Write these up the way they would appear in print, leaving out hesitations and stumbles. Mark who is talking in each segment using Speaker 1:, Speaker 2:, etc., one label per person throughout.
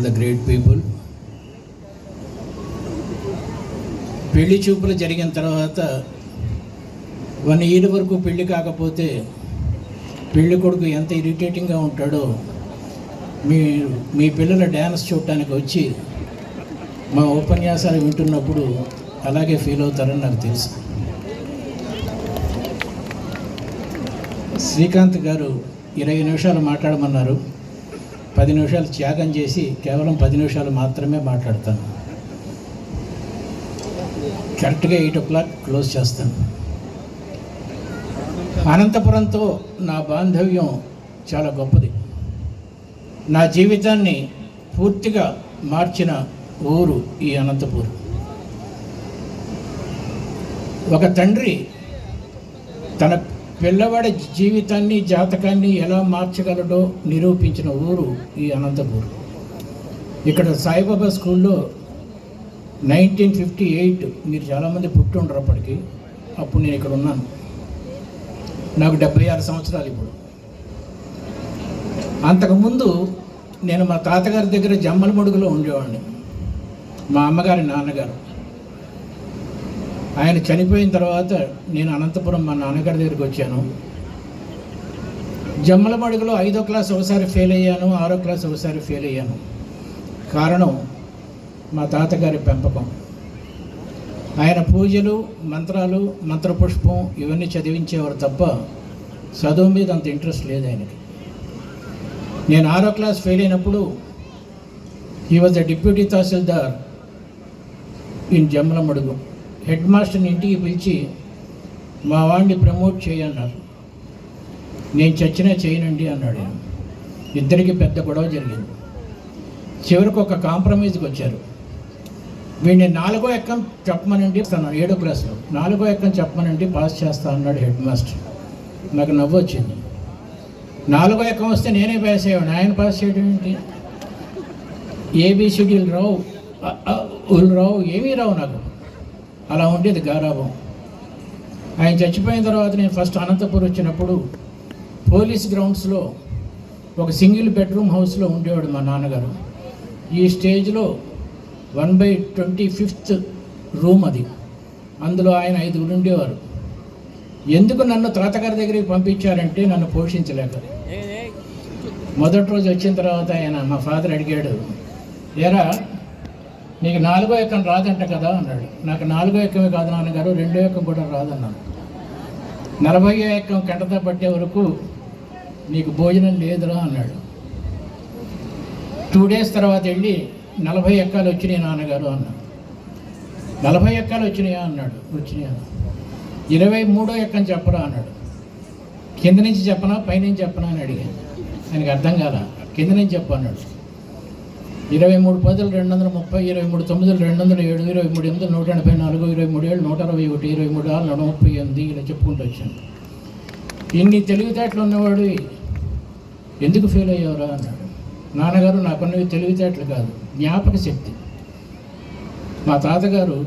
Speaker 1: All the great people. పెళ్లి చూపులు జరిగిన తర్వాత 1 year వరకు పెళ్లి కాకపోతే పెళ్లి కొడుకు ఎంత ఇరిటేటింగ్గా ఉంటాడో మీ పిల్లల డ్యాన్స్ చూడటానికి వచ్చి మా ఉపన్యాసాలు వింటున్నప్పుడు అలాగే ఫీల్ అవుతారని నాకు తెలుసు. శ్రీకాంత్ గారు 20 నిమిషాలు మాట్లాడమన్నారు. 10 నిమిషాలు త్యాగం చేసి కేవలం 10 నిమిషాలు మాత్రమే మాట్లాడతాను. కరెక్ట్గా 8 o'clock క్లోజ్ చేస్తాను. అనంతపురంతో నా బాంధవ్యం చాలా గొప్పది. నా జీవితాన్ని పూర్తిగా మార్చిన ఊరు ఈ అనంతపురం. ఒక తండ్రి తన పిల్లవాడి జీవితాన్ని జాతకాన్ని ఎలా మార్చగలడో నిరూపించిన ఊరు ఈ అనంతపురం. ఇక్కడ సాయిబాబా స్కూల్లో 1958 మీరు చాలామంది పుట్టి ఉండరు అప్పటికి. అప్పుడు నేను ఇక్కడ ఉన్నాను. నాకు 76 సంవత్సరాలు ఇప్పుడు. అంతకుముందు నేను మా తాతగారి దగ్గర జమ్మలమడుగులో ఉండేవాడిని. మా అమ్మగారి నాన్నగారు ఆయన చనిపోయిన తర్వాత నేను అనంతపురం మా నాన్నగారి దగ్గరికి వచ్చాను. జమ్మలమడుగులో 5వ క్లాస్ ఒకసారి ఫెయిల్ అయ్యాను, 6వ క్లాస్ ఒకసారి ఫెయిల్ అయ్యాను. కారణం మా తాతగారి పెంపకం. ఆయన పూజలు, మంత్రాలు, మంత్రపుష్పం ఇవన్నీ చదివించేవారు తప్ప చదువు మీద అంత ఇంట్రెస్ట్ లేదు ఆయనకి. నేను 6వ క్లాస్ ఫెయిల్ అయినప్పుడు he was the deputy tahsildar in Jammalamadugu. Head మాస్టర్ని ఇంటికి పిలిచి మా వాడిని ప్రమోట్ చేయన్నారు. నేను చచ్చినా చేయనండి అన్నాడు. ఇద్దరికి పెద్ద గొడవ జరిగింది. చివరికి ఒక కాంప్రమైజ్కి వచ్చారు. వీడిని 4వ ఎక్కం చెప్పమనండి, 7వ క్లాస్లో 4వ ఎక్కం చెప్పమనండి పాస్ చేస్తా అన్నాడు హెడ్ మాస్టర్. నాకు నవ్వు వచ్చింది. 4వ ఎక్కం వస్తే నేనే పాస్ అయ్యాను, ఆయన పాస్ చేయడం ఏంటి? ఏబిసిడీలు రావు, రావు, ఏమీ రావు నాకు. అలా ఉండేది గారాబం. ఆయన చచ్చిపోయిన తర్వాత నేను ఫస్ట్ అనంతపురం వచ్చినప్పుడు పోలీస్ గ్రౌండ్స్లో ఒక సింగిల్ బెడ్రూమ్ హౌస్లో ఉండేవాడు మా నాన్నగారు. ఈ స్టేజ్లో 1/25th రూమ్ అది. అందులో ఆయన 5 ఉండేవారు. ఎందుకు నన్ను తాతగారి దగ్గరికి పంపించారంటే నన్ను పోషించలేక. మొదటి రోజు వచ్చిన తర్వాత ఆయన మా ఫాదర్ అడిగాడు, ఏరా నీకు 4వ ఎక్కం రాదంట కదా అన్నాడు. నాకు 4వ ఎక్కమే కాదు నాన్నగారు, 2వ ఎక్కం కూడా రాదన్నాను. 40వ ఎక్కం కంటతా పట్టే వరకు నీకు భోజనం లేదురా అన్నాడు. 2 days తర్వాత వెళ్ళి 40 ఎక్కాలు వచ్చినాయి నాన్నగారు అన్నా. 40 ఎక్కాలు వచ్చినాయా అన్నాడు. వచ్చినాయా. 23వ ఎక్కని చెప్పరా అన్నాడు. కింద నుంచి చెప్పనా పైనుంచి చెప్పనా అని అడిగాను. ఆయనకి అర్థం కాల. కింద నుంచి చెప్పు అన్నాడు. 23 10 230, 23 9 207, 23 8 184, 23 7 161, 23 6 138 ఇలా చెప్పుకుంటూ వచ్చాను. ఇన్ని తెలివితేటలు ఉన్నవాడు ఎందుకు ఫెయిల్ అయ్యావురా అన్నాడు. నాన్నగారు నాకున్నవి తెలివితేటలు కాదు, జ్ఞాపక శక్తి. మా తాతగారు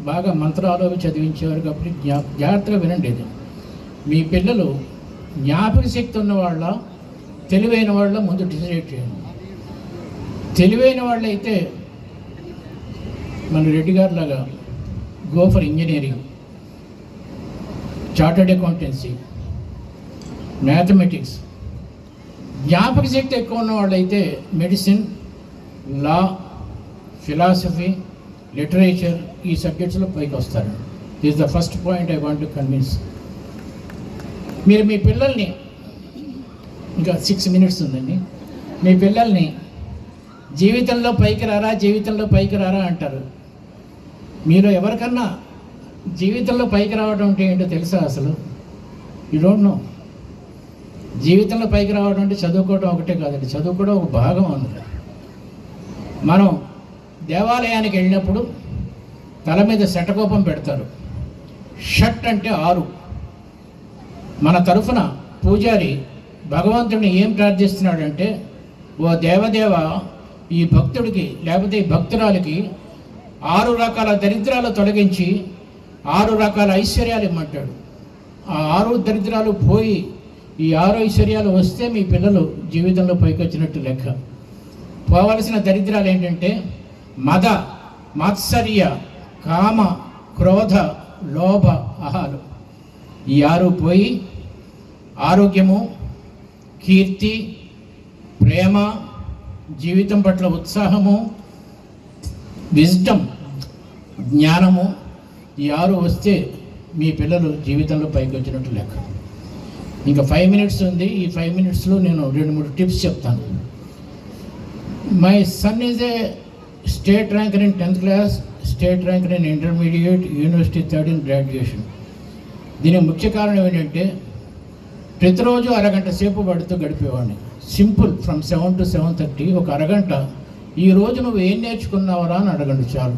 Speaker 1: బాగా మంత్రాలు చదివించేవారు కాబట్టి జాగ్రత్తగా వినండి. మీ పిల్లలు జ్ఞాపక శక్తి ఉన్నవాళ్ళ తెలివైన వాళ్ళ ముందు డిసైడ్ చేయండి. తెలివైన వాళ్ళైతే మన రెడ్డి గారు లాగా go for engineering, chartered accountancy, mathematics. జ్ఞాపక శక్తి ఎక్కువ ఉన్న వాళ్ళైతే మెడిసిన్, లా, ఫిలాసఫీ, లిటరేచర్ ఈ సబ్జెక్ట్స్లో పైకి వస్తారు. This the first point I want to convince. మీరు మీ పిల్లల్ని, ఇంకా 6 minutes ఉందండి, మీ పిల్లల్ని జీవితంలో పైకి రారా అంటారు. మీరు ఎవరికన్నా జీవితంలో పైకి రావడం అంటే ఏంటో తెలుసా అసలు? You don't know. జీవితంలో పైకి రావడం అంటే చదువుకోవడం ఒకటే కాదండి, చదువుకోవడం ఒక భాగం అందులో. మనం దేవాలయానికి వెళ్ళినప్పుడు తల మీద శటకోపం పెడతారు. షట్ అంటే 6. మన తరఫున పూజారి భగవంతుడిని ఏం ప్రార్థిస్తున్నాడంటే, ఓ దేవదేవ ఈ భక్తుడికి లేకపోతే ఈ భక్తురాలికి 6 రకాల దరిద్రాలు తొలగించి 6 రకాల ఐశ్వర్యాలు ఇమ్మంటాడు. ఆ 6 దరిద్రాలు పోయి ఈ 6 ఐశ్వర్యాలు వస్తే మీ పిల్లలు జీవితంలో పైకి వచ్చినట్టు లెక్క. పోవలసిన దరిద్రాలు ఏంటంటే మద, మాత్సర్య, కామ, క్రోధ, లోభ, అహాలు. ఈ 6 పోయి ఆరోగ్యము, కీర్తి, ప్రేమ, జీవితం పట్ల ఉత్సాహము, విజ్డమ్, జ్ఞానము, ఈ 6 వస్తే మీ పిల్లలు జీవితంలో పైకి వచ్చినట్టు లెక్క. ఇంకా 5 minutes ఉంది. ఈ 5 minutesలో నేను 2-3 టిప్స్ చెప్తాను. My son is a state ranker in 10th class, state ranker in intermediate, university 3rd in graduation. దీనికి ముఖ్య కారణం ఏంటంటే ప్రతిరోజు అరగంట సేపు పడుతూ గడిపేవాడిని. సింపుల్, ఫ్రమ్ 7 to 7:30 ఒక అరగంట. ఈ రోజు నువ్వు ఏం నేర్చుకున్నావరా అని అడగండి చాలు.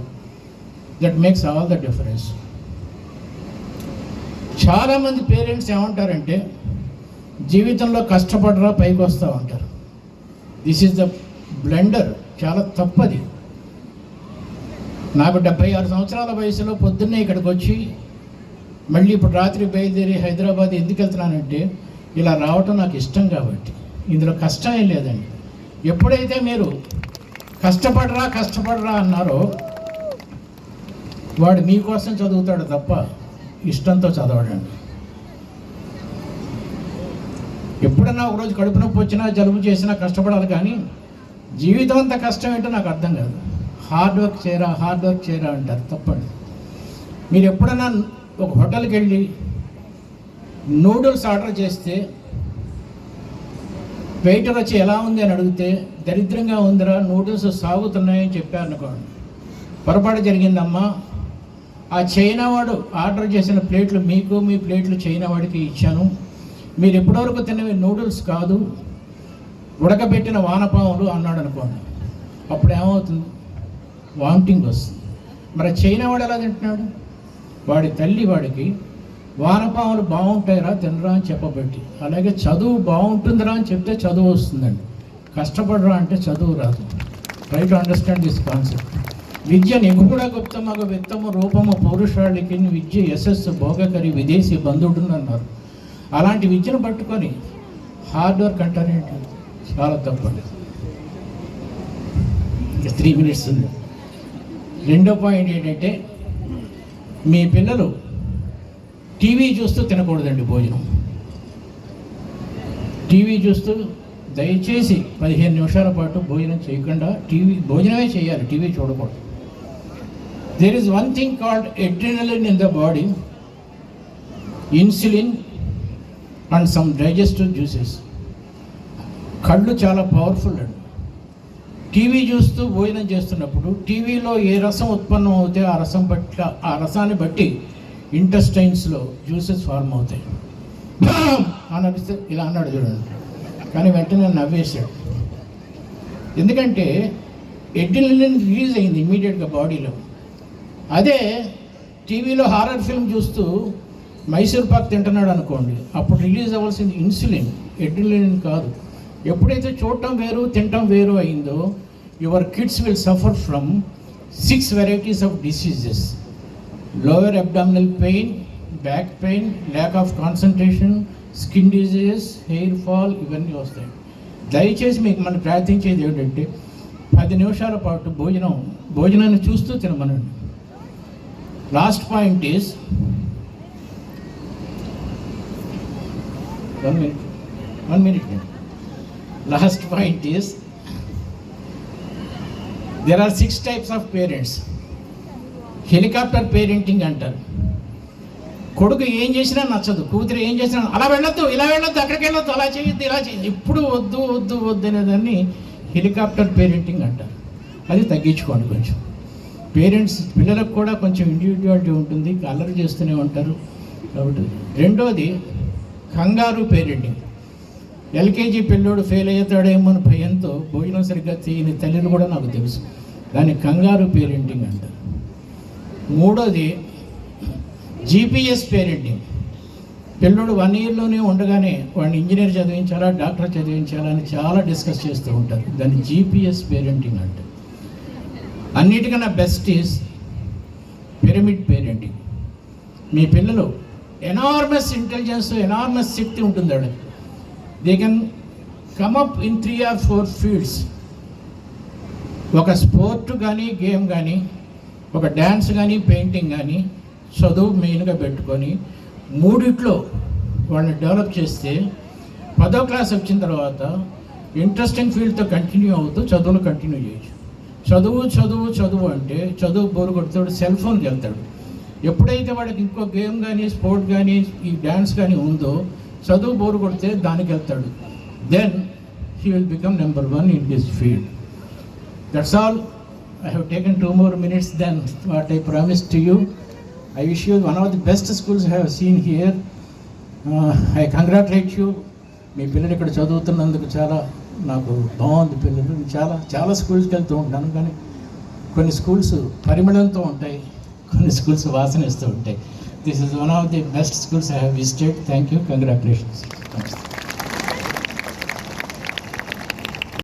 Speaker 1: That makes all the difference. చాలామంది పేరెంట్స్ ఏమంటారంటే జీవితంలో కష్టపడరా పైకి వస్తావు అంటారు. This is the blunder. చాలా తప్పది. నాకు 76 సంవత్సరాల వయసులో పొద్దున్నే ఇక్కడికి వచ్చి మళ్ళీ ఇప్పుడు రాత్రి బయలుదేరి హైదరాబాద్ ఎందుకు వెళ్తున్నానంటే ఇలా రావటం నాకు ఇష్టం కాబట్టి. ఇందులో కష్టం ఏం లేదండి. ఎప్పుడైతే మీరు కష్టపడరా అన్నారో వాడు మీకోసం చదువుతాడు తప్ప ఇష్టంతో చదవడండి. ఎప్పుడన్నా ఒకరోజు కడుపు నొప్పి వచ్చినా, జలుబు చేసినా కష్టపడాలి, కానీ జీవితం అంతా కష్టం ఏంటో నాకు అర్థం కాదు. హార్డ్ వర్క్ చేయరా అంటారు, తప్పండి. మీరు ఎప్పుడన్నా ఒక హోటల్కి వెళ్ళి నూడిల్స్ ఆర్డర్ చేస్తే వెయిటర్ వచ్చి ఎలా ఉంది అని అడిగితే దరిద్రంగా ఉందిరా, నూడిల్స్ సాగుతున్నాయని చెప్పారనుకోండి, పొరపాటు జరిగిందమ్మా. ఆ చైనా వాడు ఆర్డర్ చేసిన ప్లేట్లు మీకు, మీ ప్లేట్లు చైనా వాడికి ఇచ్చాను. మీరు ఎప్పటివరకు తిన్నవి నూడిల్స్ కాదు, ఉడకబెట్టిన వానపాములు అన్నాడు అనుకోండి. అప్పుడు ఏమవుతుంది? వామిటింగ్ వస్తుంది. మరి చైనా వాడు ఎలా తింటున్నాడు? వాడి తల్లి వాడికి వానపాములు బాగుంటాయిరా తినరా అని చెప్పబట్టి, అలాగే చదువు బాగుంటుందిరా అని చెప్తే చదువు వస్తుందండి. కష్టపడరా అంటే చదువు రాదు. Try to understand this concept. విద్య నిగుడ గుప్తమగ వ్యక్తము రూపము పౌరుషాళికి విద్య యశస్సు భోగకరి విదేశీ బంధువుడు అన్నారు. అలాంటి విద్యను పట్టుకొని హార్డ్ వర్క్ అంటారేంటి? చాలా తప్పండి. 3 minutes ఉంది. రెండో పాయింట్ ఏంటంటే మీ పిల్లలు టీవీ చూస్తూ తినకూడదండి భోజనం. టీవీ చూస్తూ దయచేసి 15 నిమిషాల పాటు భోజనం చేయకుండా భోజనమే చేయాలి, టీవీ చూడకూడదు. There is one thing called adrenaline in the body, insulin and some digestive juices. కళ్ళు చాలా పవర్ఫుల్ అండి. టీవీ చూస్తూ భోజనం చేస్తున్నప్పుడు టీవీలో ఏ రసం ఉత్పన్నం అవుతే ఆ రసాన్ని బట్టి ఇంటెస్టైన్స్లో జ్యూసెస్ ఫార్మ్ అవుతాయి. అనిపిస్తే ఇలా అన్నాడు చూడండి, కానీ వెంటనే నవ్వేశాడు. ఎందుకంటే ఎడ్రినలిన్ రిలీజ్ అయింది ఇమ్మీడియట్గా బాడీలో. అదే టీవీలో హారర్ ఫిల్మ్ చూస్తూ మైసూర్ పాక్ తింటున్నాడు అనుకోండి, అప్పుడు రిలీజ్ అవ్వాల్సింది ఇన్సులిన్, ఎడ్రినలిన్ కాదు. ఎప్పుడైతే చూడటం వేరు తినటం వేరు అయిందో your kids will suffer from 6 varieties of diseases. Lower abdominal pain, back pain, lack of concentration, skin diseases, hair fall, ఇవన్నీ వస్తాయి. దయచేసి మీకు మనం ప్రార్థించేది ఏంటంటే 10 నిమిషాల పాటు భోజనాన్ని చూస్తూ తినమనండి. Last point is 1 minute. Last point is there are 6 types of parents. Helicopter parenting అంటారు. కొడుకు ఏం చేసినా నచ్చదు, కూతురు ఏం చేసినా అలా వెళ్ళొద్దు, ఇలా వెళ్ళొద్దు, అక్కడికి వెళ్ళొద్దు, అలా చేయొద్దు, ఇలా చేయొద్దు, ఇప్పుడు వద్దు అనేదాన్ని హెలికాప్టర్ పేరెంటింగ్ అంటారు. అది తగ్గించుకోండి కొంచెం. పేరెంట్స్ పిల్లలకు కూడా కొంచెం ఇండివిజువాలిటీ ఉంటుంది, అల్లరి చేస్తూనే ఉంటారు కాబట్టి. రెండోది కంగారు పేరెంటింగ్. ఎల్కేజీ పిల్లోడు ఫెయిల్ అవుతాడేమో అని భయంతో భోజనం సరిగ్గా చేయని తల్లిని కూడా నాకు తెలుసు. దాన్ని కంగారు పేరెంటింగ్ అంటారు. మూడోది జీపీఎస్ పేరెంటింగ్. పిల్లోడు 1 yearలోనే ఉండగానే వాడిని ఇంజనీర్ చదివించాలా, డాక్టర్ చదివించాలా అని చాలా డిస్కస్ చేస్తూ ఉంటారు. దాన్ని జీపీఎస్ పేరెంటింగ్ అంటారు. అన్నిటికన్నా బెస్ట్ ఈజ్ పిరమిడ్ పేరెంటింగ్. మీ పిల్లలు ఎనార్మస్ ఇంటెలిజెన్స్, ఎనార్మస్ శక్తి ఉంటుంది వాళ్ళకి. They can come up in 3 or 4 fields. ఒక స్పోర్ట్ కానీ గేమ్ కానీ ఒక డ్యాన్స్ కానీ పెయింటింగ్ కానీ చదువు మెయిన్గా పెట్టుకొని మూడిట్లో వాళ్ళని డెవలప్ చేస్తే 10వ క్లాస్ వచ్చిన తర్వాత ఇంట్రెస్టింగ్ ఫీల్డ్తో కంటిన్యూ అవుతూ చదువును కంటిన్యూ చేయొచ్చు. చదువు చదువు చదువు అంటే చదువు బోరు కొడుతాడు, సెల్ ఫోన్కి వెళ్తాడు. ఎప్పుడైతే వాడికి ఇంకో గేమ్ కానీ స్పోర్ట్ కానీ ఈ డ్యాన్స్ కానీ ఉందో చదువు బోరు కొడితే దానికి వెళ్తాడు. Then he will become number 1 in his field. That's all. I have taken 2 more minutes than what I promised to you. I wish you one of the best schools I have seen here. I congratulate you. మీ పిల్లలు ఇక్కడ చదువుతున్నందుకు చాలా నాకు బాగుంది. పిల్లలు చాలా స్కూల్స్కి వెళ్తూ ఉంటాను, కానీ కొన్ని స్కూల్స్ పరిమళంతో ఉంటాయి, కొన్ని స్కూల్స్ వాసన ఇస్తూ ఉంటాయి. This is one of the best schools I have visited. Thank you. Congratulations.